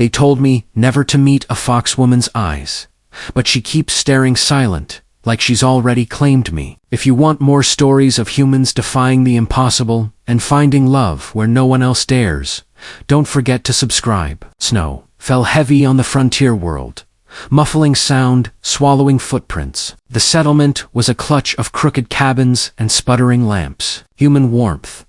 They told me never to meet a foxwoman's eyes. But she keeps staring silent, like she's already claimed me. If you want more stories of humans defying the impossible and finding love where no one else dares, don't forget to subscribe. Snow fell heavy on the frontier world. Muffling sound, swallowing footprints. The settlement was a clutch of crooked cabins and sputtering lamps. Human warmth,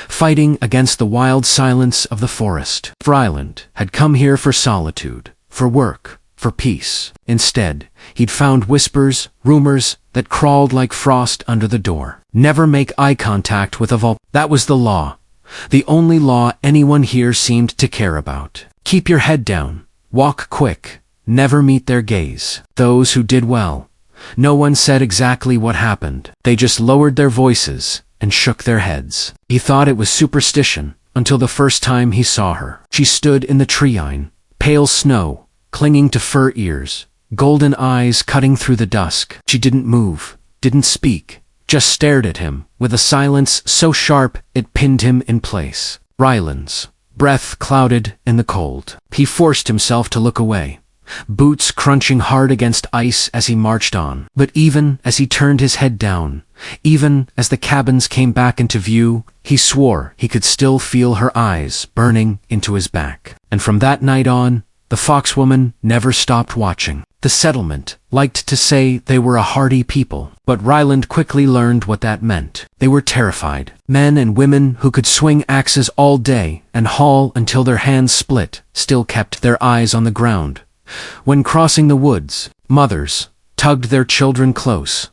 fighting against the wild silence of the forest. Ryland had come here for solitude, for work, for peace. Instead, he'd found whispers, rumors that crawled like frost under the door. Never make eye contact with a vulture. That was the law. The only law anyone here seemed to care about. Keep your head down. Walk quick. Never meet their gaze. Those who did well. No one said exactly what happened. They just lowered their voices and shook their heads. He thought it was superstition until the first time he saw her. She stood in the treeline, pale snow, clinging to fur ears, golden eyes cutting through the dusk. She didn't move, didn't speak, just stared at him with a silence so sharp it pinned him in place. Ryland's breath clouded in the cold. He forced himself to look away, boots crunching hard against ice as he marched on. But even as he turned his head down, even as the cabins came back into view, he swore he could still feel her eyes burning into his back. And from that night on, the foxwoman never stopped watching. The settlement liked to say they were a hardy people, but Ryland quickly learned what that meant. They were terrified. Men and women who could swing axes all day and haul until their hands split still kept their eyes on the ground. When crossing the woods, mothers tugged their children close.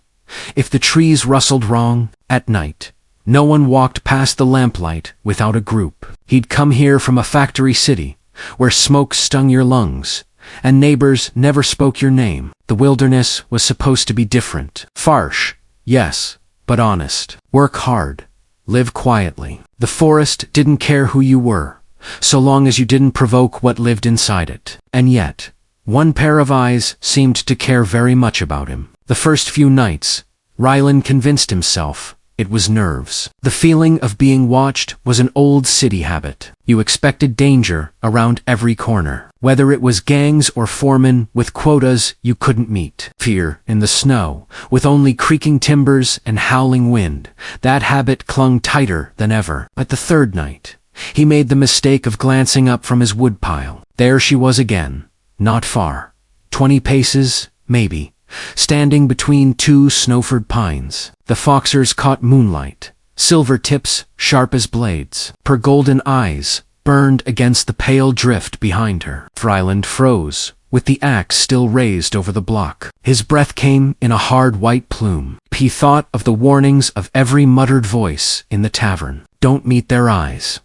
If the trees rustled wrong, at night, no one walked past the lamplight without a group. He'd come here from a factory city, where smoke stung your lungs, and neighbors never spoke your name. The wilderness was supposed to be different. Harsh, yes, but honest. Work hard. Live quietly. The forest didn't care who you were, so long as you didn't provoke what lived inside it. And yet, one pair of eyes seemed to care very much about him. The first few nights, Ryland convinced himself it was nerves. The feeling of being watched was an old city habit. You expected danger around every corner, whether it was gangs or foremen with quotas you couldn't meet. Fear in the snow, with only creaking timbers and howling wind. That habit clung tighter than ever. But the third night, he made the mistake of glancing up from his woodpile. There she was again, not far. 20 paces, maybe, standing between two snow-furred pines. The foxers caught moonlight, silver tips sharp as blades. Her golden eyes burned against the pale drift behind her. Ryland froze, with the axe still raised over the block. His breath came in a hard white plume. He thought of the warnings of every muttered voice in the tavern. Don't meet their eyes.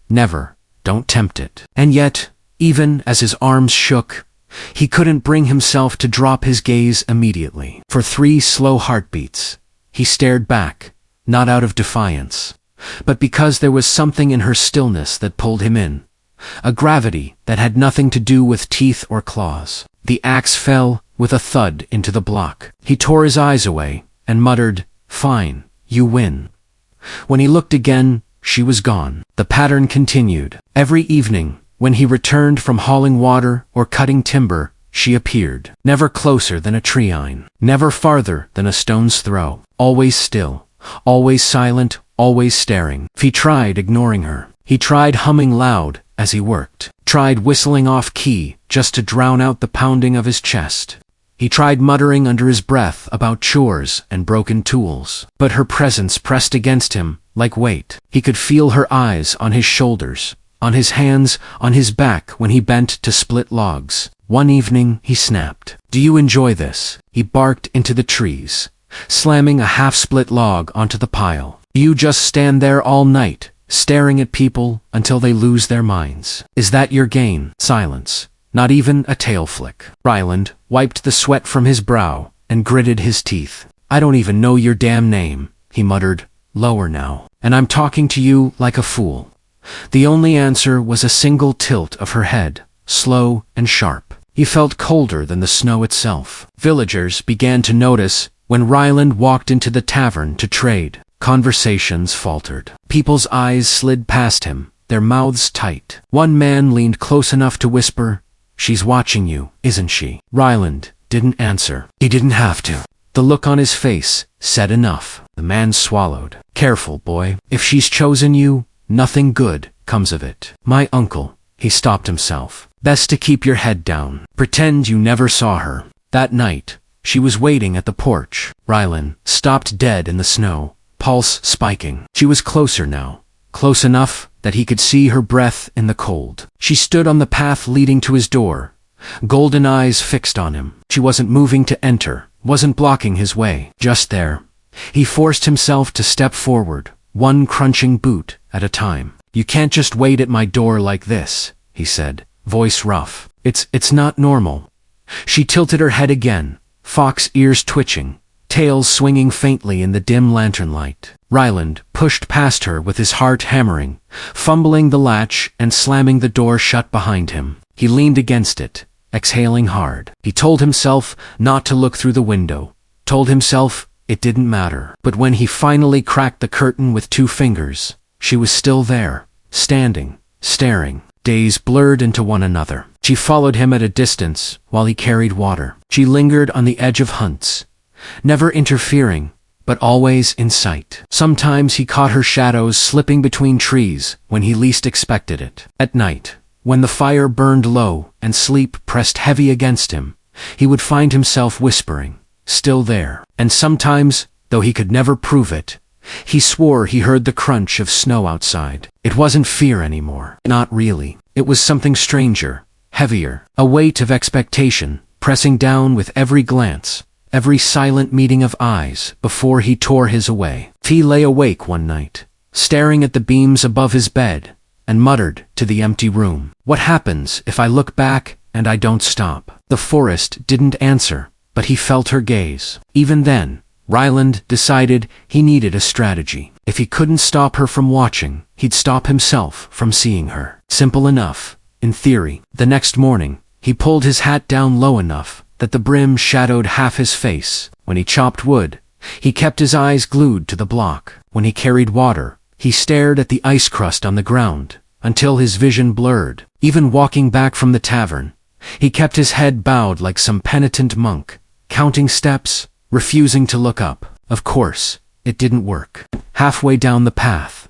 Never. Don't tempt it. And yet, even as his arms shook, he couldn't bring himself to drop his gaze immediately. For 3 slow heartbeats, he stared back, not out of defiance, but because there was something in her stillness that pulled him in. A gravity that had nothing to do with teeth or claws. The axe fell with a thud into the block. He tore his eyes away and muttered, "Fine, you win." When he looked again, she was gone. The pattern continued. Every evening, when he returned from hauling water or cutting timber, she appeared. Never closer than a treeline. Never farther than a stone's throw. Always still. Always silent. Always staring. He tried ignoring her. He tried humming loud as he worked. Tried whistling off key just to drown out the pounding of his chest. He tried muttering under his breath about chores and broken tools. But her presence pressed against him like weight. He could feel her eyes on his shoulders, on his hands, on his back when he bent to split logs. One evening, he snapped. "Do you enjoy this?" He barked into the trees, slamming a half-split log onto the pile. "Do you just stand there all night, staring at people until they lose their minds? Is that your game?" Silence. Not even a tail flick. Ryland wiped the sweat from his brow and gritted his teeth. "I don't even know your damn name," he muttered, lower now. "And I'm talking to you like a fool." The only answer was a single tilt of her head, slow and sharp. He felt colder than the snow itself. Villagers began to notice when Ryland walked into the tavern to trade. Conversations faltered. People's eyes slid past him, their mouths tight. One man leaned close enough to whisper, She's watching you, isn't she? Ryland didn't answer. He didn't have to. The look on his face said enough. The man swallowed. Careful, boy. If she's chosen you, nothing good comes of it. My uncle. He stopped himself. Best to keep your head down. Pretend you never saw her. That night, she was waiting at the porch. Ryland stopped dead in the snow, pulse spiking. She was closer now. Close enough that he could see her breath in the cold. She stood on the path leading to his door, golden eyes fixed on him. She wasn't moving to enter, wasn't blocking his way. Just there, he forced himself to step forward, one crunching boot at a time. You can't just wait at my door like this, he said, voice rough. It's not normal. She tilted her head again, fox ears twitching, tails swinging faintly in the dim lantern light. Ryland pushed past her with his heart hammering, fumbling the latch and slamming the door shut behind him. He leaned against it, exhaling hard. He told himself not to look through the window, told himself it didn't matter. But when he finally cracked the curtain with 2 fingers, she was still there, standing, staring. Days blurred into one another. She followed him at a distance while he carried water. She lingered on the edge of hunts, never interfering, but always in sight. Sometimes he caught her shadows slipping between trees when he least expected it. At night, when the fire burned low and sleep pressed heavy against him, he would find himself whispering, still there. And sometimes, though he could never prove it, he swore he heard the crunch of snow outside. It wasn't fear anymore. Not really. It was something stranger, heavier, a weight of expectation, pressing down with every glance, every silent meeting of eyes before he tore his away. He lay awake one night, staring at the beams above his bed, and muttered to the empty room, "What happens if I look back and I don't stop?" The forest didn't answer, but he felt her gaze. Even then, Ryland decided he needed a strategy. If he couldn't stop her from watching, he'd stop himself from seeing her. Simple enough, in theory. The next morning, he pulled his hat down low enough that the brim shadowed half his face. When he chopped wood, he kept his eyes glued to the block. When he carried water, he stared at the ice crust on the ground until his vision blurred. Even walking back from the tavern, he kept his head bowed like some penitent monk, counting steps, refusing to look up. Of course, it didn't work. Halfway down the path,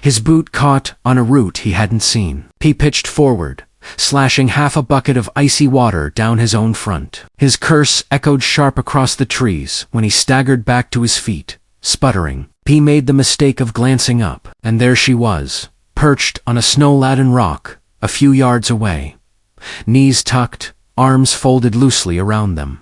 his boot caught on a root he hadn't seen. He pitched forward, slashing half a bucket of icy water down his own front. His curse echoed sharp across the trees when he staggered back to his feet, sputtering. He made the mistake of glancing up, and there she was, perched on a snow-laden rock, a few yards away. Knees tucked, arms folded loosely around them.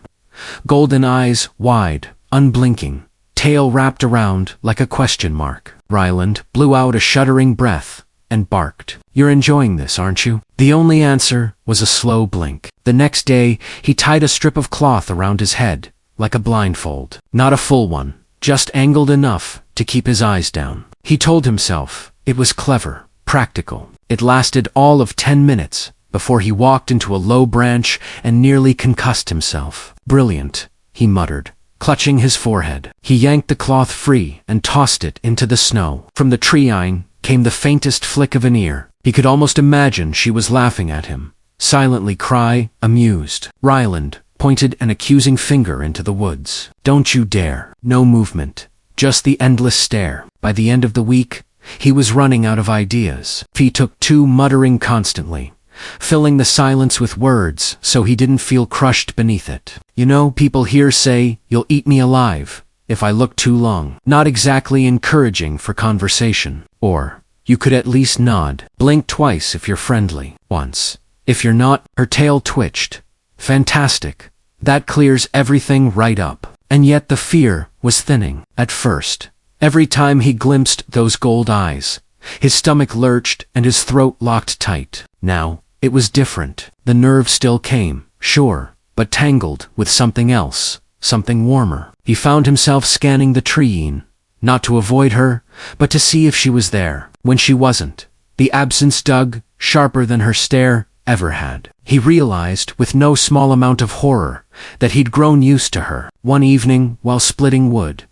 Golden eyes wide, unblinking, tail wrapped around like a question mark. Ryland blew out a shuddering breath and barked, "You're enjoying this, aren't you?" The only answer was a slow blink. The next day, he tied a strip of cloth around his head, like a blindfold. Not a full one, just angled enough to keep his eyes down. He told himself it was clever, practical. It lasted all of 10 minutes before he walked into a low branch and nearly concussed himself. "Brilliant," he muttered, clutching his forehead. He yanked the cloth free and tossed it into the snow. From the treine came the faintest flick of an ear. He could almost imagine she was laughing at him, silently cry, amused. Ryland pointed an accusing finger into the woods. "Don't you dare." No movement, just the endless stare. By the end of the week, he was running out of ideas. He took to muttering constantly, filling the silence with words so he didn't feel crushed beneath it. "You know, people here say you'll eat me alive if I look too long." Not exactly encouraging for conversation. Or, "You could at least nod. Blink twice if you're friendly. Once. If you're not." Her tail twitched. "Fantastic. That clears everything right up." And yet the fear was thinning. At first, every time he glimpsed those gold eyes, his stomach lurched and his throat locked tight. Now, it was different. The nerve still came, sure, but tangled with something else, something warmer. He found himself scanning the treine, not to avoid her, but to see if she was there. When she wasn't, the absence dug sharper than her stare ever had. He realized, with no small amount of horror, that he'd grown used to her. One evening, while splitting wood,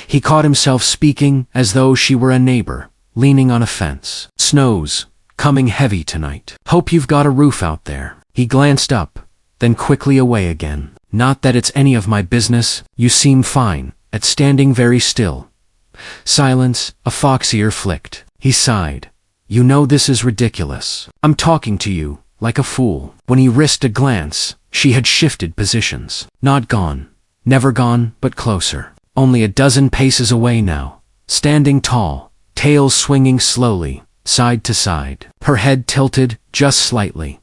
he caught himself speaking as though she were a neighbor, leaning on a fence. "Snow's coming heavy tonight. Hope you've got a roof out there." He glanced up, then quickly away again. Not that it's any of my business. You seem fine at standing very still. Silence, a fox ear flicked. He sighed. You know this is ridiculous. I'm talking to you, like a fool. When he risked a glance, she had shifted positions. Not gone. Never gone, but closer. Only a dozen paces away now. Standing tall, tail swinging slowly, side to side. Her head tilted, just slightly.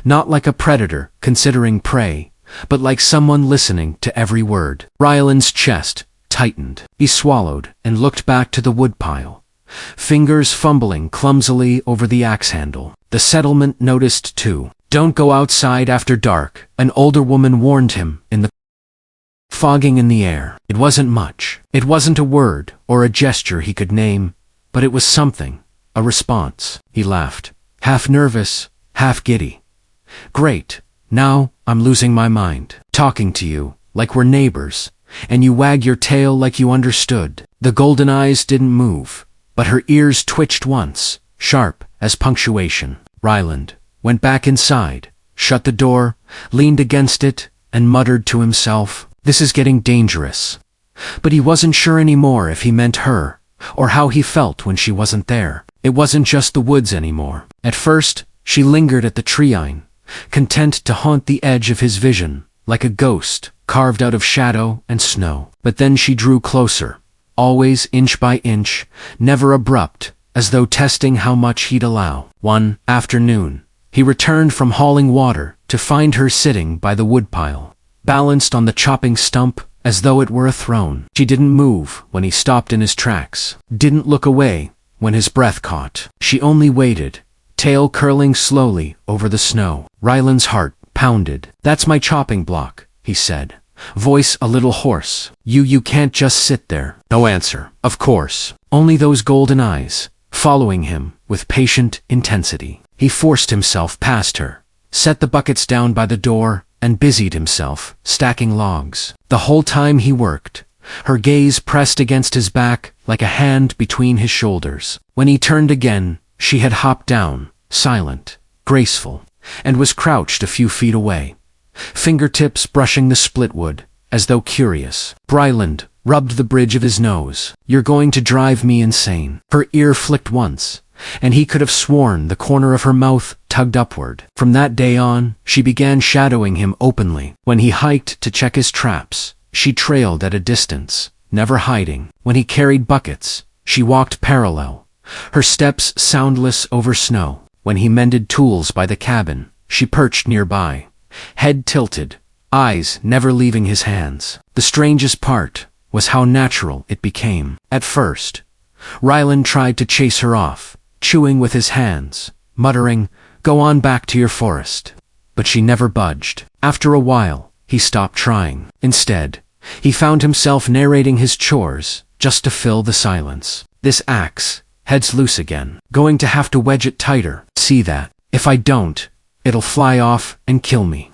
Not like a predator, considering prey, but like someone listening to every word. Ryland's chest tightened. He swallowed and looked back to the woodpile, fingers fumbling clumsily over the axe handle. The settlement noticed too. Don't go outside after dark, an older woman warned him in the fogging in the air. It wasn't much. It wasn't a word or a gesture he could name, but it was something, a response. He laughed, half nervous, half giddy. Great, now I'm losing my mind. Talking to you, like we're neighbors, and you wag your tail like you understood. The golden eyes didn't move, but her ears twitched once, sharp as punctuation. Ryland went back inside, shut the door, leaned against it, and muttered to himself, this is getting dangerous. But he wasn't sure anymore if he meant her, or how he felt when she wasn't there. It wasn't just the woods anymore. At first, she lingered at the treine, content to haunt the edge of his vision, like a ghost carved out of shadow and snow. But then she drew closer, always inch by inch, never abrupt, as though testing how much he'd allow. One afternoon, he returned from hauling water to find her sitting by the woodpile, balanced on the chopping stump as though it were a throne. She didn't move when he stopped in his tracks, didn't look away when his breath caught. She only waited, tail curling slowly over the snow. Ryland's heart pounded. That's my chopping block, he said, voice a little hoarse. You can't just sit there. No answer, of course. Only those golden eyes, following him with patient intensity. He forced himself past her, set the buckets down by the door, and busied himself, stacking logs. The whole time he worked, her gaze pressed against his back like a hand between his shoulders. When he turned again, she had hopped down, silent, graceful, and was crouched a few feet away, fingertips brushing the split wood, as though curious. Ryland rubbed the bridge of his nose. You're going to drive me insane. Her ear flicked once, and he could have sworn the corner of her mouth tugged upward. From that day on, she began shadowing him openly. When he hiked to check his traps, she trailed at a distance, never hiding. When he carried buckets, she walked parallel, her steps soundless over snow. When he mended tools by the cabin, she perched nearby, head tilted, eyes never leaving his hands. The strangest part was how natural it became. At first, Ryland tried to chase her off, chewing with his hands, muttering, go on back to your forest. But she never budged. After a while, he stopped trying. Instead, he found himself narrating his chores, just to fill the silence. This axe, head's loose again. Going to have to wedge it tighter. See that? If I don't, it'll fly off and kill me.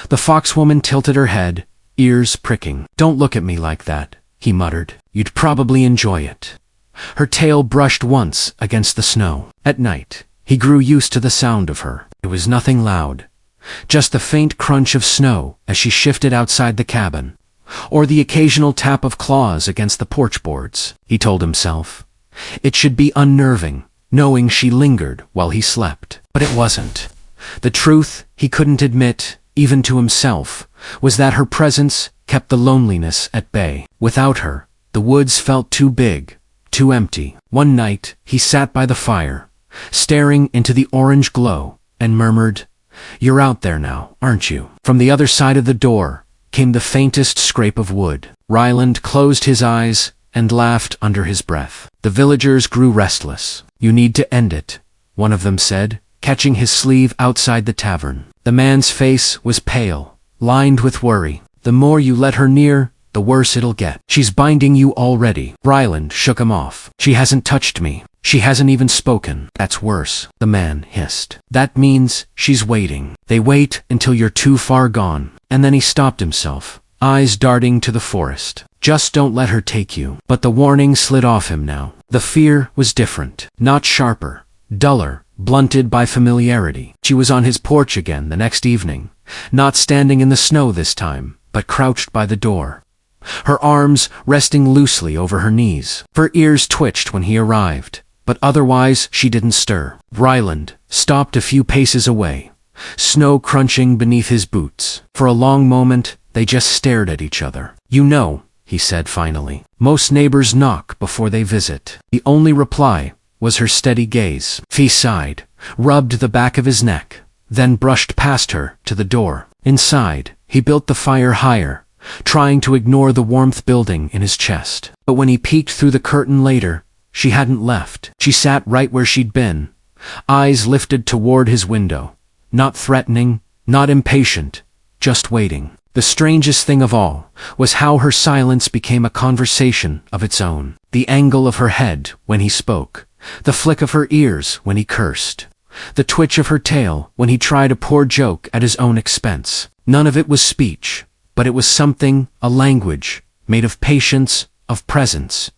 The foxwoman tilted her head, ears pricking. Don't look at me like that, he muttered. You'd probably enjoy it. Her tail brushed once against the snow. At night, he grew used to the sound of her. It was nothing loud, just the faint crunch of snow as she shifted outside the cabin, or the occasional tap of claws against the porch boards. He told himself it should be unnerving, knowing she lingered while he slept. But it wasn't. The truth he couldn't admit, even to himself, was that her presence kept the loneliness at bay. Without her, the woods felt too big, too empty. One night, he sat by the fire, staring into the orange glow, and murmured, "You're out there now, aren't you?" From the other side of the door came the faintest scrape of wood. Ryland closed his eyes and laughed under his breath. The villagers grew restless. "You need to end it," one of them said, catching his sleeve outside the tavern. The man's face was pale, lined with worry. "The more you let her near, the worse it'll get. She's binding you already." Ryland shook him off. "She hasn't touched me. She hasn't even spoken." "That's worse," the man hissed. "That means she's waiting. They wait until you're too far gone." And then he stopped himself, eyes darting to the forest. "Just don't let her take you." But the warning slid off him now. The fear was different. Not sharper, duller, blunted by familiarity. She was on his porch again the next evening, not standing in the snow this time, but crouched by the door, her arms resting loosely over her knees. Her ears twitched when he arrived, but otherwise she didn't stir. Ryland stopped a few paces away, snow crunching beneath his boots. For a long moment, they just stared at each other. "You know," he said finally, "most neighbors knock before they visit." The only reply was her steady gaze. He sighed, rubbed the back of his neck, then brushed past her to the door. Inside, he built the fire higher, trying to ignore the warmth building in his chest. But when he peeked through the curtain later, she hadn't left. She sat right where she'd been, eyes lifted toward his window, not threatening, not impatient, just waiting. The strangest thing of all was how her silence became a conversation of its own. The angle of her head when he spoke, the flick of her ears when he cursed, the twitch of her tail when he tried a poor joke at his own expense. None of it was speech, but it was something, a language, made of patience, of presence,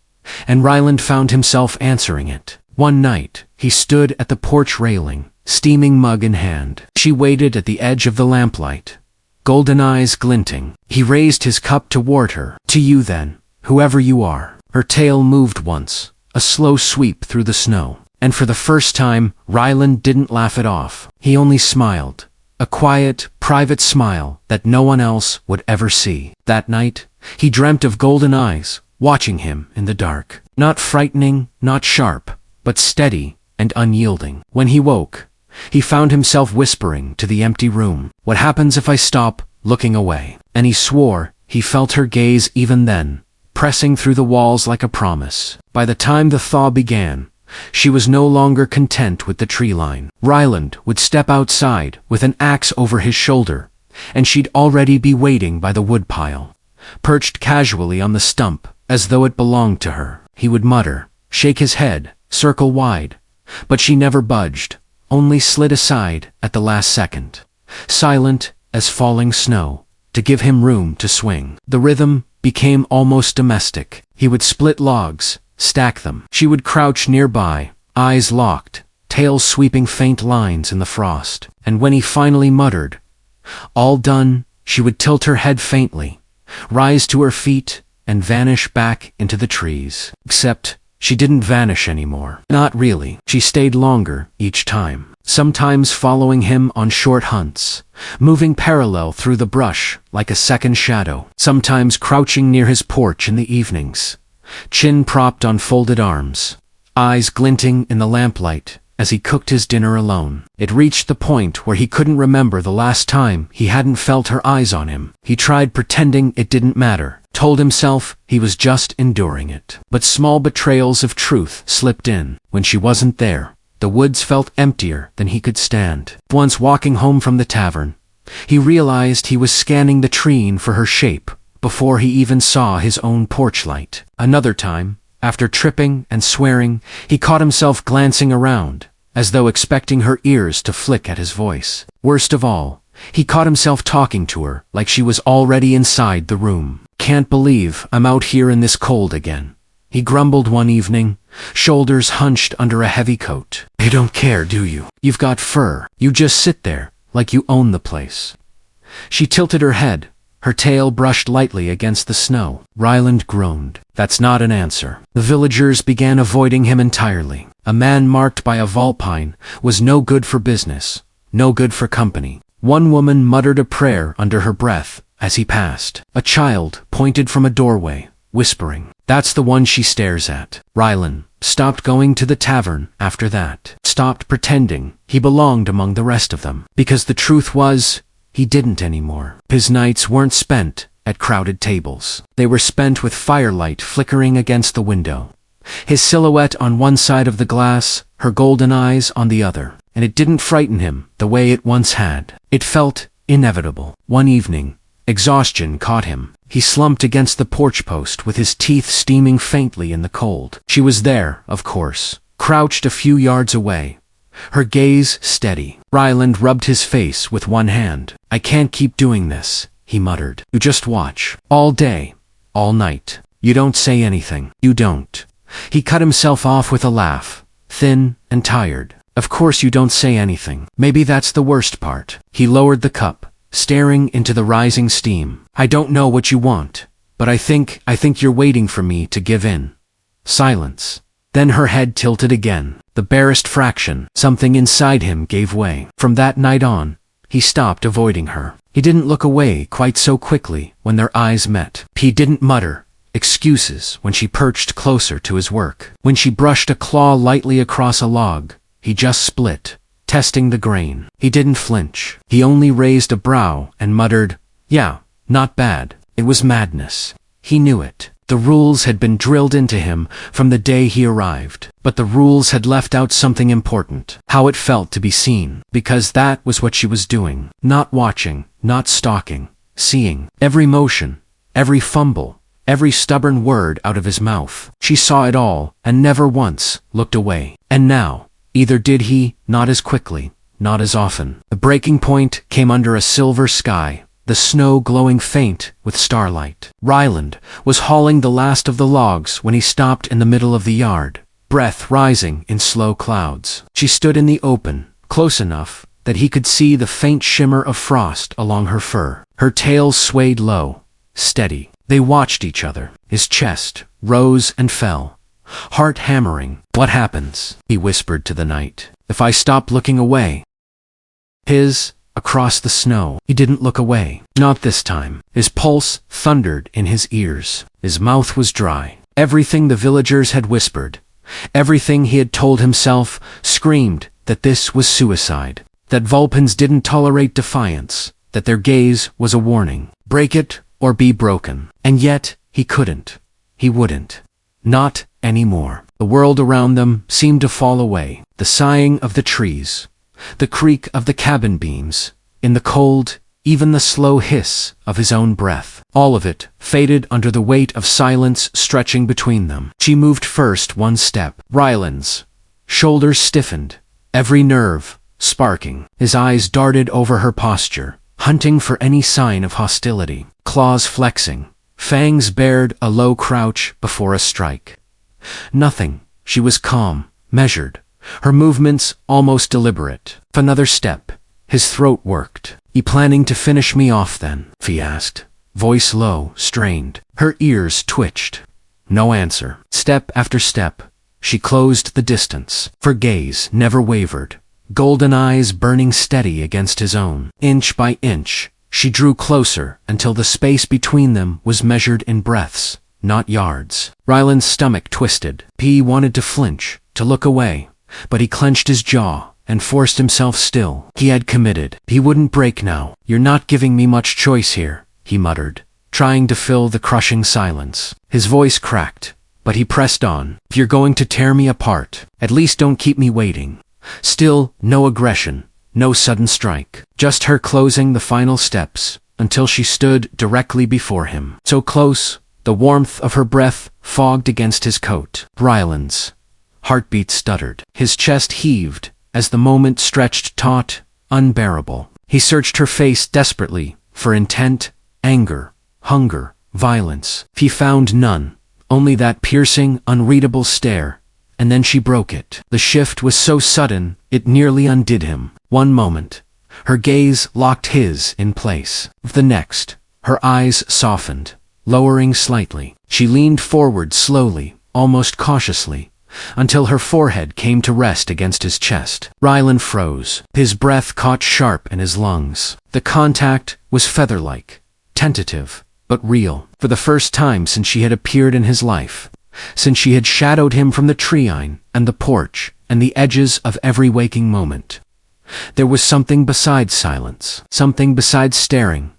and Ryland found himself answering it. One night, he stood at the porch railing, steaming mug in hand. She waited at the edge of the lamplight, golden eyes glinting. He raised his cup toward her. "To you then, whoever you are." Her tail moved once, a slow sweep through the snow, and for the first time, Ryland didn't laugh it off. He only smiled, a quiet, private smile that no one else would ever see. That night, he dreamt of golden eyes, watching him in the dark. Not frightening, not sharp, but steady and unyielding. When he woke, he found himself whispering to the empty room, "What happens if I stop looking away?" And he swore he felt her gaze even then, pressing through the walls like a promise. By the time the thaw began, she was no longer content with the tree line. Ryland would step outside with an axe over his shoulder, and she'd already be waiting by the woodpile, perched casually on the stump as though it belonged to her. He would mutter, shake his head, circle wide, but she never budged, only slid aside at the last second, silent as falling snow, to give him room to swing. The rhythm became almost domestic. He would split logs, stack them. She would crouch nearby, eyes locked, tail sweeping faint lines in the frost. And when he finally muttered, "All done," she would tilt her head faintly, rise to her feet, and vanish back into the trees. Except she didn't vanish anymore. Not really. She stayed longer each time, sometimes following him on short hunts, moving parallel through the brush like a second shadow, sometimes crouching near his porch in the evenings, chin propped on folded arms, eyes glinting in the lamplight as he cooked his dinner alone. It reached the point where he couldn't remember the last time he hadn't felt her eyes on him. He tried pretending it didn't matter, told himself he was just enduring it. But small betrayals of truth slipped in. When she wasn't there, the woods felt emptier than he could stand. Once walking home from the tavern, he realized he was scanning the tree for her shape before he even saw his own porch light. Another time, after tripping and swearing, he caught himself glancing around, as though expecting her ears to flick at his voice. Worst of all, he caught himself talking to her like she was already inside the room. "Can't believe I'm out here in this cold again," he grumbled one evening, shoulders hunched under a heavy coat. "You don't care, do you? You've got fur. You just sit there, like you own the place." She tilted her head, her tail brushed lightly against the snow. Ryland groaned. That's not an answer. The villagers began avoiding him entirely. A man marked by a vulpine was no good for business, no good for company. One woman muttered a prayer under her breath as he passed. A child pointed from a doorway, whispering, "That's the one she stares at." Ryland stopped going to the tavern after that, stopped pretending he belonged among the rest of them, because the truth was, he didn't anymore. His nights weren't spent at crowded tables. They were spent with firelight flickering against the window, his silhouette on one side of the glass, her golden eyes on the other. And it didn't frighten him the way it once had. It felt inevitable. One evening, exhaustion caught him. He slumped against the porch post with his teeth steaming faintly in the cold. She was there, of course, crouched a few yards away, her gaze steady. Ryland rubbed his face with one hand. "I can't keep doing this," he muttered. "You just watch. All day. All night. You don't say anything. You don't." He cut himself off with a laugh, thin and tired. Of course you don't say anything. Maybe that's the worst part. He lowered the cup, staring into the rising steam. I don't know what you want, but I think you're waiting for me to give in. Silence. Then her head tilted again. The barest fraction, something inside him gave way. From that night on, he stopped avoiding her. He didn't look away quite so quickly when their eyes met. He didn't mutter excuses when she perched closer to his work. When she brushed a claw lightly across a log, he just split, testing the grain. He didn't flinch. He only raised a brow and muttered, "Yeah, not bad." It was madness. He knew it. The rules had been drilled into him from the day he arrived. But the rules had left out something important. How it felt to be seen. Because that was what she was doing. Not watching, not stalking. Seeing. Every motion, every fumble, every stubborn word out of his mouth. She saw it all, and never once looked away. And now, either did he, not as quickly, not as often. The breaking point came under a silver sky, the snow glowing faint with starlight. Ryland was hauling the last of the logs when he stopped in the middle of the yard, breath rising in slow clouds. She stood in the open, close enough that he could see the faint shimmer of frost along her fur. Her tail swayed low, steady. They watched each other. His chest rose and fell, heart hammering. "What happens?" he whispered to the night. "If I stop looking away?" Across the snow. He didn't look away. Not this time. His pulse thundered in his ears. His mouth was dry. Everything the villagers had whispered, everything he had told himself, screamed that this was suicide. That Vulpins didn't tolerate defiance. That their gaze was a warning. Break it or be broken. And yet, he couldn't. He wouldn't. Not anymore. The world around them seemed to fall away. The sighing of the trees, the creak of the cabin beams, in the cold, even the slow hiss of his own breath. All of it faded under the weight of silence stretching between them. She moved first one step. Ryland's shoulders stiffened, every nerve sparking. His eyes darted over her posture, hunting for any sign of hostility. Claws flexing, fangs bared a low crouch before a strike. Nothing. She was calm, measured, her movements almost deliberate. Another step. His throat worked. "You planning to finish me off then?" he asked, voice low, strained. Her ears twitched. No answer. Step after step, she closed the distance. Her gaze never wavered, golden eyes burning steady against his own. Inch by inch, she drew closer until the space between them was measured in breaths, not yards. Ryland's stomach twisted. He wanted to flinch, to look away, but he clenched his jaw and forced himself still. He had committed. He wouldn't break now. "You're not giving me much choice here," he muttered, trying to fill the crushing silence. His voice cracked, but he pressed on. "If you're going to tear me apart, at least don't keep me waiting." Still, no aggression, no sudden strike. Just her closing the final steps until she stood directly before him. So close, the warmth of her breath fogged against his coat. Ryland's heartbeat stuttered. His chest heaved as the moment stretched taut, unbearable. He searched her face desperately for intent, anger, hunger, violence. He found none, only that piercing, unreadable stare, and then she broke it. The shift was so sudden, it nearly undid him. One moment, her gaze locked his in place. The next, her eyes softened, lowering slightly. She leaned forward slowly, almost cautiously, until her forehead came to rest against his chest. Ryland froze. His breath caught sharp in his lungs. The contact was feather-like, tentative, but real. For the first time since she had appeared in his life, since she had shadowed him from the treine and the porch and the edges of every waking moment. There was something besides silence, something besides staring,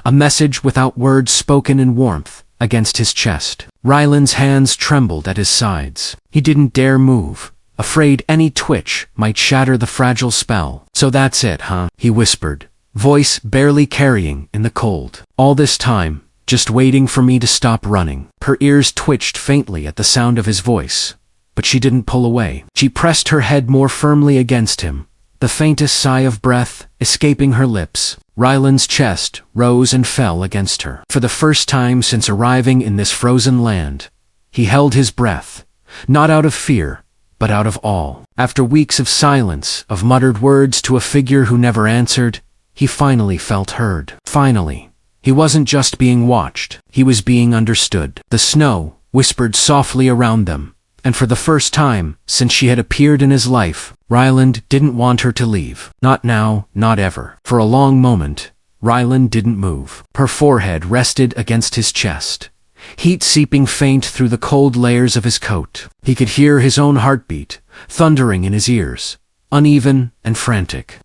a message without words spoken in warmth against his chest. Ryland's hands trembled at his sides. He didn't dare move, afraid any twitch might shatter the fragile spell. "So that's it, huh?" he whispered, voice barely carrying in the cold. "All this time, just waiting for me to stop running." Her ears twitched faintly at the sound of his voice, but she didn't pull away. She pressed her head more firmly against him, the faintest sigh of breath escaping her lips. Ryland's chest rose and fell against her. For the first time since arriving in this frozen land, he held his breath, not out of fear, but out of all. After weeks of silence, of muttered words to a figure who never answered, he finally felt heard. Finally. He wasn't just being watched, he was being understood. The snow whispered softly around them, and for the first time since she had appeared in his life, Ryland didn't want her to leave. Not now, not ever. For a long moment, Ryland didn't move. Her forehead rested against his chest, heat seeping faint through the cold layers of his coat. He could hear his own heartbeat, thundering in his ears, uneven and frantic,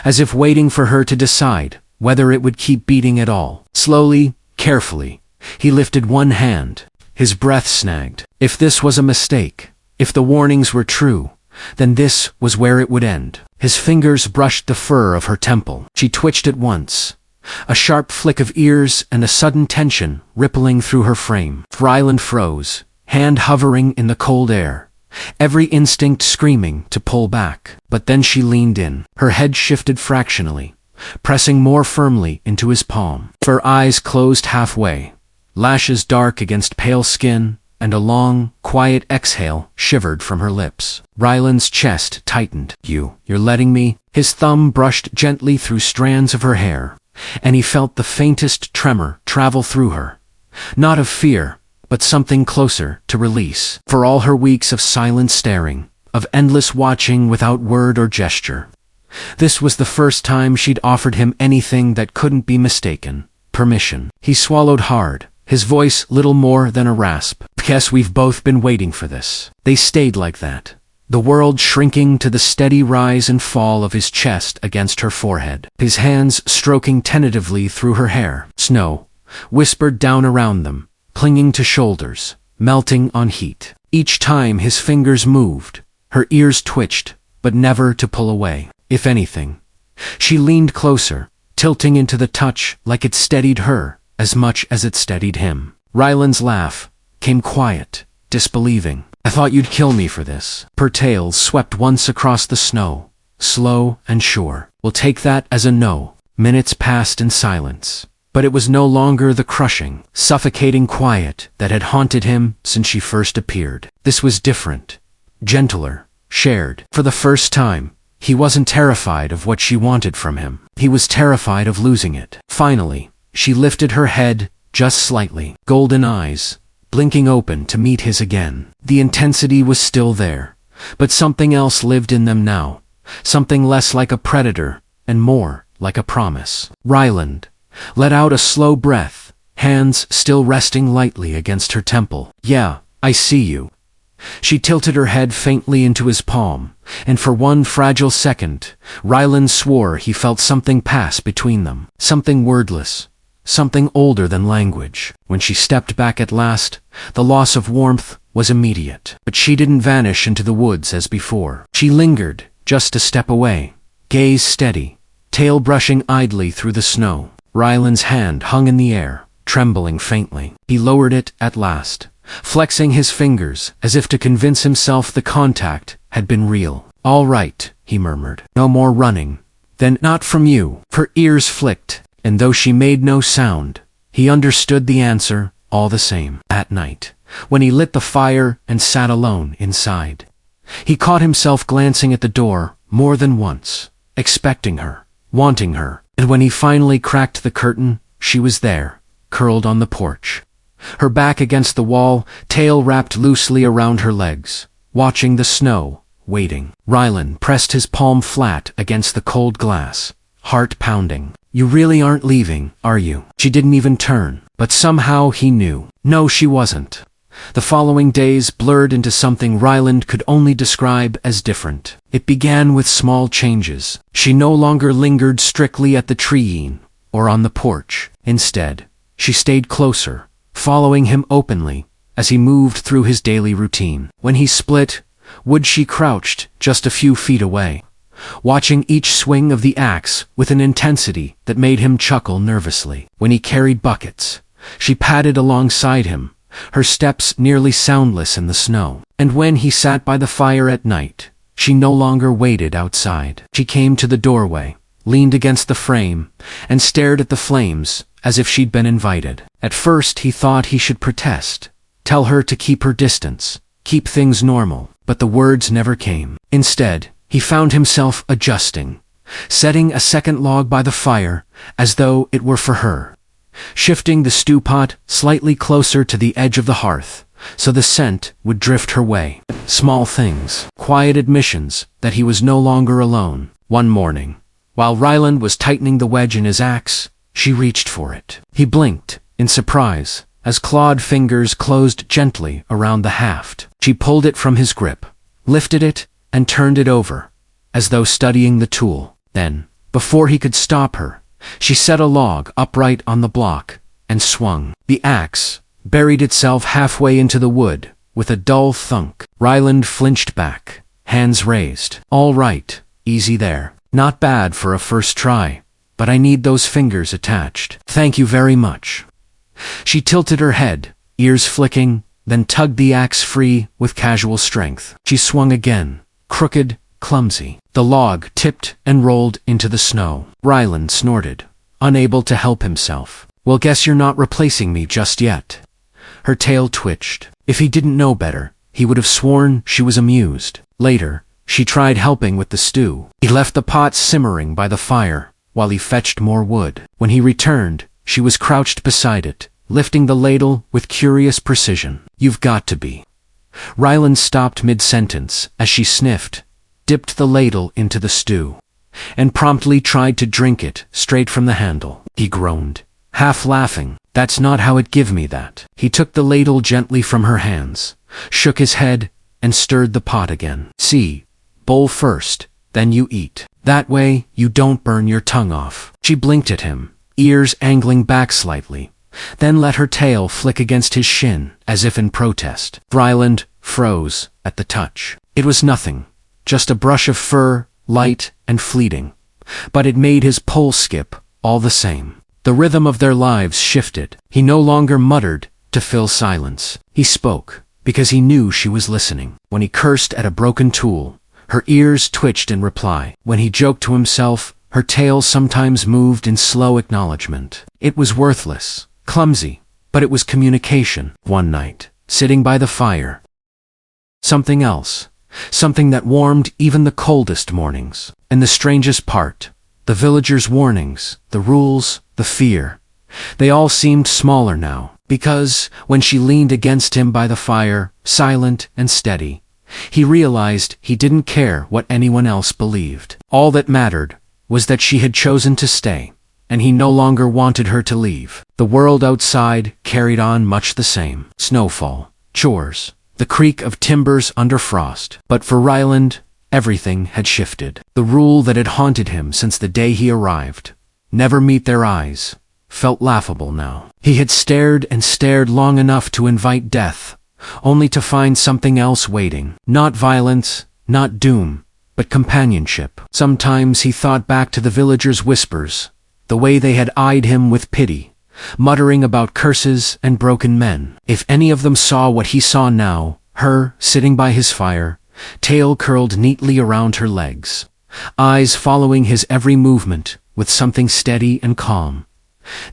as if waiting for her to decide whether it would keep beating at all. Slowly, carefully, he lifted one hand, his breath snagged. If this was a mistake, if the warnings were true, then this was where it would end. His fingers brushed the fur of her temple. She twitched at once, a sharp flick of ears and a sudden tension rippling through her frame. Ryland froze, hand hovering in the cold air, every instinct screaming to pull back. But then she leaned in. Her head shifted fractionally, pressing more firmly into his palm. Her eyes closed halfway, lashes dark against pale skin, and a long, quiet exhale shivered from her lips. Ryland's chest tightened. You're letting me? His thumb brushed gently through strands of her hair, and he felt the faintest tremor travel through her. Not of fear, but something closer to release. For all her weeks of silent staring, of endless watching without word or gesture, this was the first time she'd offered him anything that couldn't be mistaken: permission. He swallowed hard, his voice little more than a rasp. Guess we've both been waiting for this. They stayed like that, the world shrinking to the steady rise and fall of his chest against her forehead, his hands stroking tentatively through her hair. Snow whispered down around them, clinging to shoulders, melting on heat. Each time his fingers moved, her ears twitched, but never to pull away. If anything, she leaned closer, tilting into the touch like it steadied her as much as it steadied him. Ryland's laugh came quiet, disbelieving. I thought you'd kill me for this. Her tail swept once across the snow, slow and sure. We'll take that as a no. Minutes passed in silence, but it was no longer the crushing, suffocating quiet that had haunted him since she first appeared. This was different, gentler, shared. For the first time, he wasn't terrified of what she wanted from him. He was terrified of losing it. Finally, she lifted her head just slightly, golden eyes blinking open to meet his again. The intensity was still there, but something else lived in them now, something less like a predator and more like a promise. Ryland let out a slow breath, hands still resting lightly against her temple. Yeah, I see you. She tilted her head faintly into his palm, and for one fragile second, Ryland swore he felt something pass between them. Something wordless, something older than language. When she stepped back at last, the loss of warmth was immediate. But she didn't vanish into the woods as before. She lingered, just a step away, gaze steady, tail brushing idly through the snow. Ryland's hand hung in the air, trembling faintly. He lowered it at last, flexing his fingers as if to convince himself the contact had been real. All right, he murmured. No more running. Then not from you. Her ears flicked, and though she made no sound, he understood the answer all the same. At night, when he lit the fire and sat alone inside, he caught himself glancing at the door more than once, expecting her, wanting her. And when he finally cracked the curtain, she was there, curled on the porch, her back against the wall, tail wrapped loosely around her legs, watching the snow, waiting. Ryland pressed his palm flat against the cold glass, heart pounding. You really aren't leaving, are you? She didn't even turn, but somehow he knew. No, she wasn't. The following days blurred into something Ryland could only describe as different. It began with small changes. She no longer lingered strictly at the tree or on the porch. Instead, she stayed closer, following him openly as he moved through his daily routine. When he split wood, she crouched just a few feet away, watching each swing of the axe with an intensity that made him chuckle nervously. When he carried buckets, she padded alongside him, her steps nearly soundless in the snow. And when he sat by the fire at night, she no longer waited outside. She came to the doorway, leaned against the frame, and stared at the flames as if she'd been invited. At first he thought he should protest, tell her to keep her distance, keep things normal, but the words never came. Instead, he found himself adjusting, setting a second log by the fire, as though it were for her, shifting the stew pot slightly closer to the edge of the hearth, so the scent would drift her way. Small things, quiet admissions that he was no longer alone. One morning, while Ryland was tightening the wedge in his axe, she reached for it. He blinked, in surprise, as clawed fingers closed gently around the haft. She pulled it from his grip, lifted it, and turned it over, as though studying the tool. Then, before he could stop her, she set a log upright on the block, and swung. The axe buried itself halfway into the wood, with a dull thunk. Ryland flinched back, hands raised. "All right, easy there. Not bad for a first try, but I need those fingers attached." "Thank you very much." She tilted her head, ears flicking, then tugged the axe free with casual strength. She swung again, crooked, clumsy. The log tipped and rolled into the snow. Ryland snorted, unable to help himself. "Well, guess you're not replacing me just yet." Her tail twitched. If he didn't know better, he would have sworn she was amused. Later, she tried helping with the stew. He left the pot simmering by the fire, while he fetched more wood. When he returned, she was crouched beside it, lifting the ladle with curious precision. "You've got to be." Ryland stopped mid-sentence as she sniffed, dipped the ladle into the stew, and promptly tried to drink it straight from the handle. He groaned, half laughing. "That's not how it give me that." He took the ladle gently from her hands, shook his head, and stirred the pot again. "See, bowl first, then you eat. That way, you don't burn your tongue off." She blinked at him, ears angling back slightly, then let her tail flick against his shin, as if in protest. Ryland froze at the touch. It was nothing, just a brush of fur, light and fleeting, but it made his pulse skip all the same. The rhythm of their lives shifted. He no longer muttered to fill silence. He spoke, because he knew she was listening. When he cursed at a broken tool, her ears twitched in reply. When he joked to himself, her tail sometimes moved in slow acknowledgement. It was worthless, clumsy, but it was communication. One night, sitting by the fire, something else, something that warmed even the coldest mornings. And the strangest part, the villagers' warnings, the rules, the fear, they all seemed smaller now, because, when she leaned against him by the fire, silent and steady, he realized he didn't care what anyone else believed. All that mattered was that she had chosen to stay, and he no longer wanted her to leave. The world outside carried on much the same. Snowfall, chores, the creak of timbers under frost. But for Ryland, everything had shifted. The rule that had haunted him since the day he arrived, never meet their eyes, felt laughable now. He had stared and stared long enough to invite death, only to find something else waiting. Not violence, not doom, but companionship. Sometimes he thought back to the villagers' whispers, the way they had eyed him with pity, muttering about curses and broken men. If any of them saw what he saw now, her sitting by his fire, tail curled neatly around her legs, eyes following his every movement with something steady and calm,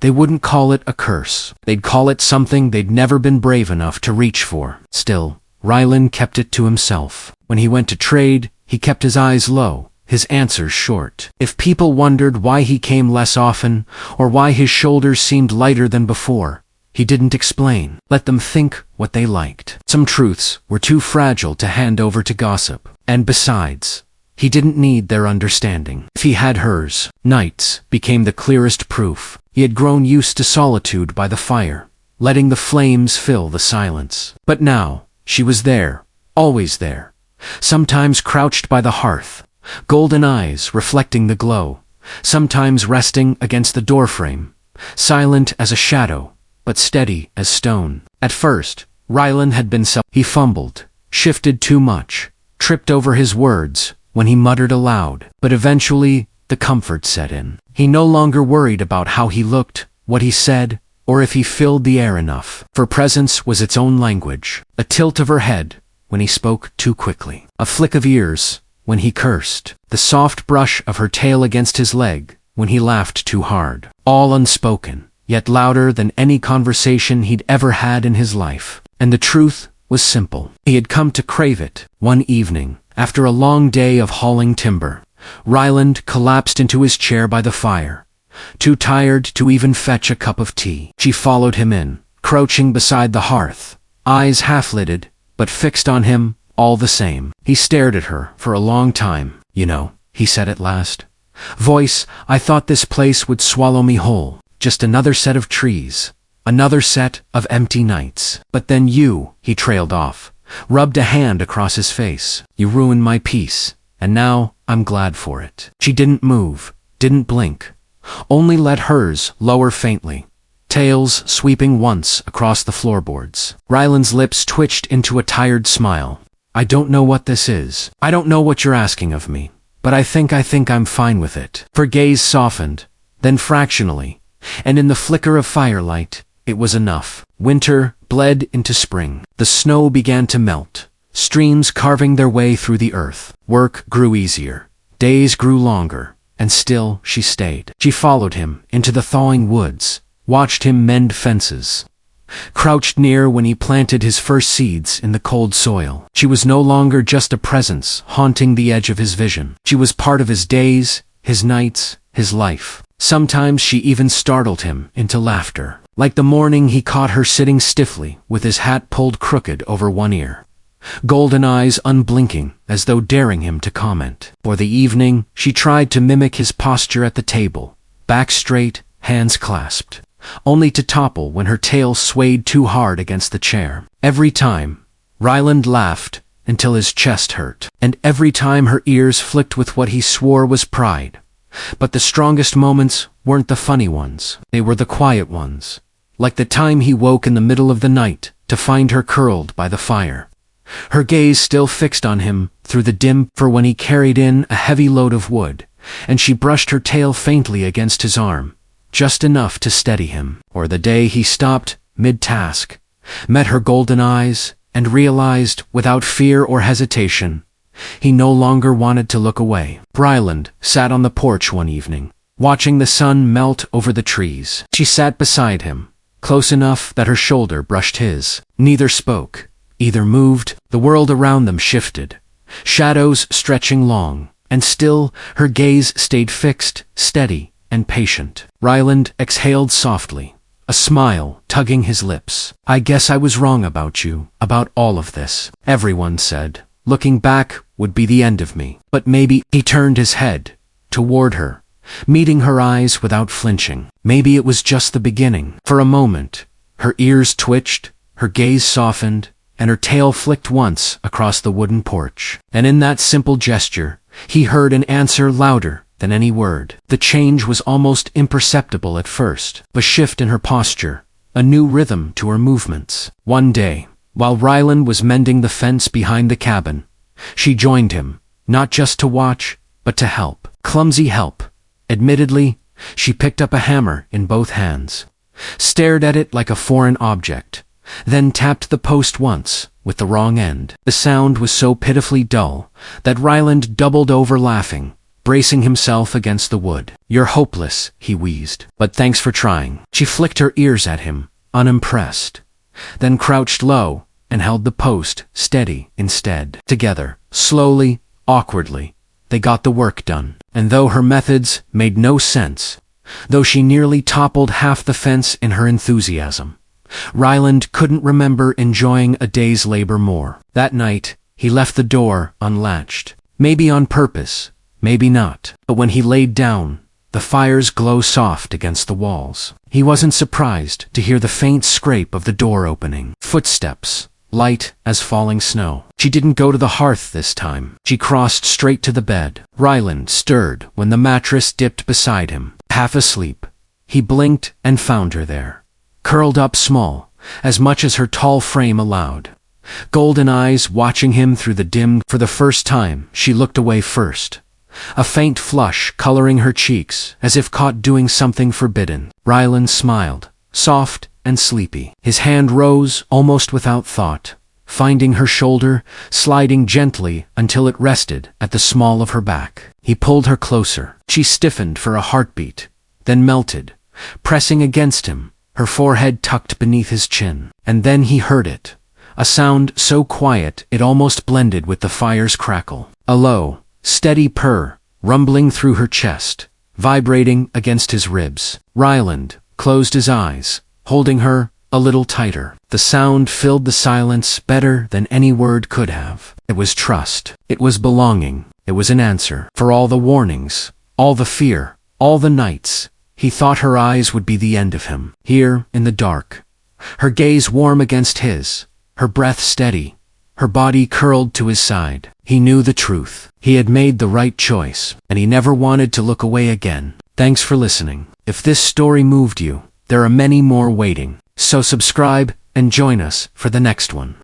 they wouldn't call it a curse. They'd call it something they'd never been brave enough to reach for. Still, Ryland kept it to himself. When he went to trade, he kept his eyes low, his answers short. If people wondered why he came less often, or why his shoulders seemed lighter than before, he didn't explain. Let them think what they liked. Some truths were too fragile to hand over to gossip. And besides, he didn't need their understanding. If he had hers, nights became the clearest proof. He had grown used to solitude by the fire, letting the flames fill the silence. But now, she was there, always there, sometimes crouched by the hearth, golden eyes reflecting the glow, sometimes resting against the doorframe, silent as a shadow, but steady as stone. At first, Ryland had been he fumbled, shifted too much, tripped over his words when he muttered aloud. But eventually, the comfort set in. He no longer worried about how he looked, what he said, or if he filled the air enough. For presence was its own language. A tilt of her head when he spoke too quickly. A flick of ears when he cursed. The soft brush of her tail against his leg when he laughed too hard. All unspoken, yet louder than any conversation he'd ever had in his life. And the truth was simple. He had come to crave it. One evening, after a long day of hauling timber, Ryland collapsed into his chair by the fire, too tired to even fetch a cup of tea. She followed him in, crouching beside the hearth, eyes half-lidded, but fixed on him all the same. He stared at her for a long time. "You know," he said at last. "Voice, I thought this place would swallow me whole. Just another set of trees. Another set of empty nights. But then you," he trailed off, rubbed a hand across his face. "You ruined my peace, and now I'm glad for it." She didn't move, didn't blink, only let hers lower faintly, tails sweeping once across the floorboards. Ryland's lips twitched into a tired smile. "I don't know what this is. I don't know what you're asking of me, but I think I'm fine with it." Her gaze softened, then fractionally, and in the flicker of firelight, it was enough. Winter bled into spring. The snow began to melt, streams carving their way through the earth. Work grew easier. Days grew longer, and still she stayed. She followed him into the thawing woods, watched him mend fences, crouched near when he planted his first seeds in the cold soil. She was no longer just a presence haunting the edge of his vision. She was part of his days, his nights, his life. Sometimes she even startled him into laughter, like the morning he caught her sitting stiffly with his hat pulled crooked over one ear, golden eyes unblinking as though daring him to comment. For the evening, she tried to mimic his posture at the table, back straight, hands clasped, only to topple when her tail swayed too hard against the chair. Every time, Ryland laughed until his chest hurt, and every time her ears flicked with what he swore was pride. But the strongest moments weren't the funny ones. They were the quiet ones, like the time he woke in the middle of the night to find her curled by the fire, her gaze still fixed on him through the dim for when he carried in a heavy load of wood, and she brushed her tail faintly against his arm, just enough to steady him. Or the day he stopped mid-task, met her golden eyes, and realized, without fear or hesitation, he no longer wanted to look away. Ryland sat on the porch one evening, watching the sun melt over the trees. She sat beside him, close enough that her shoulder brushed his. Neither spoke, either moved. The world around them shifted, shadows stretching long, and still her gaze stayed fixed, steady, and patient. Ryland exhaled softly, a smile tugging his lips. "I guess I was wrong about you, about all of this. Everyone said looking back would be the end of me. But maybe—" He turned his head toward her, meeting her eyes without flinching. "Maybe it was just the beginning." For a moment, her ears twitched, her gaze softened, and her tail flicked once across the wooden porch. And in that simple gesture, he heard an answer louder than any word. The change was almost imperceptible at first, a shift in her posture, a new rhythm to her movements. One day, while Ryland was mending the fence behind the cabin, she joined him, not just to watch, but to help. Clumsy help. Admittedly, she picked up a hammer in both hands, stared at it like a foreign object, then tapped the post once, with the wrong end. The sound was so pitifully dull that Ryland doubled over laughing, bracing himself against the wood. "You're hopeless," he wheezed, "but thanks for trying." She flicked her ears at him, unimpressed, then crouched low and held the post steady instead. Together, slowly, awkwardly, they got the work done. And though her methods made no sense, though she nearly toppled half the fence in her enthusiasm, Ryland couldn't remember enjoying a day's labor more. That night, he left the door unlatched. Maybe on purpose, maybe not. But when he laid down, the fire's glow soft against the walls. He wasn't surprised to hear the faint scrape of the door opening. Footsteps, light as falling snow. She didn't go to the hearth this time. She crossed straight to the bed. Ryland stirred when the mattress dipped beside him. Half asleep, he blinked and found her there, curled up small, as much as her tall frame allowed, golden eyes watching him through the dim. For the first time, she looked away first, a faint flush coloring her cheeks as if caught doing something forbidden. Ryland smiled, soft and sleepy. His hand rose almost without thought, finding her shoulder, sliding gently until it rested at the small of her back. He pulled her closer. She stiffened for a heartbeat, then melted, pressing against him, her forehead tucked beneath his chin. And then he heard it, a sound so quiet it almost blended with the fire's crackle. A low, steady purr, rumbling through her chest, vibrating against his ribs. Ryland closed his eyes, holding her a little tighter. The sound filled the silence better than any word could have. It was trust. It was belonging. It was an answer. For all the warnings, all the fear, all the nights, he thought her eyes would be the end of him. Here, in the dark, her gaze warm against his, her breath steady, her body curled to his side. He knew the truth. He had made the right choice, and he never wanted to look away again. Thanks for listening. If this story moved you, there are many more waiting. So subscribe and join us for the next one.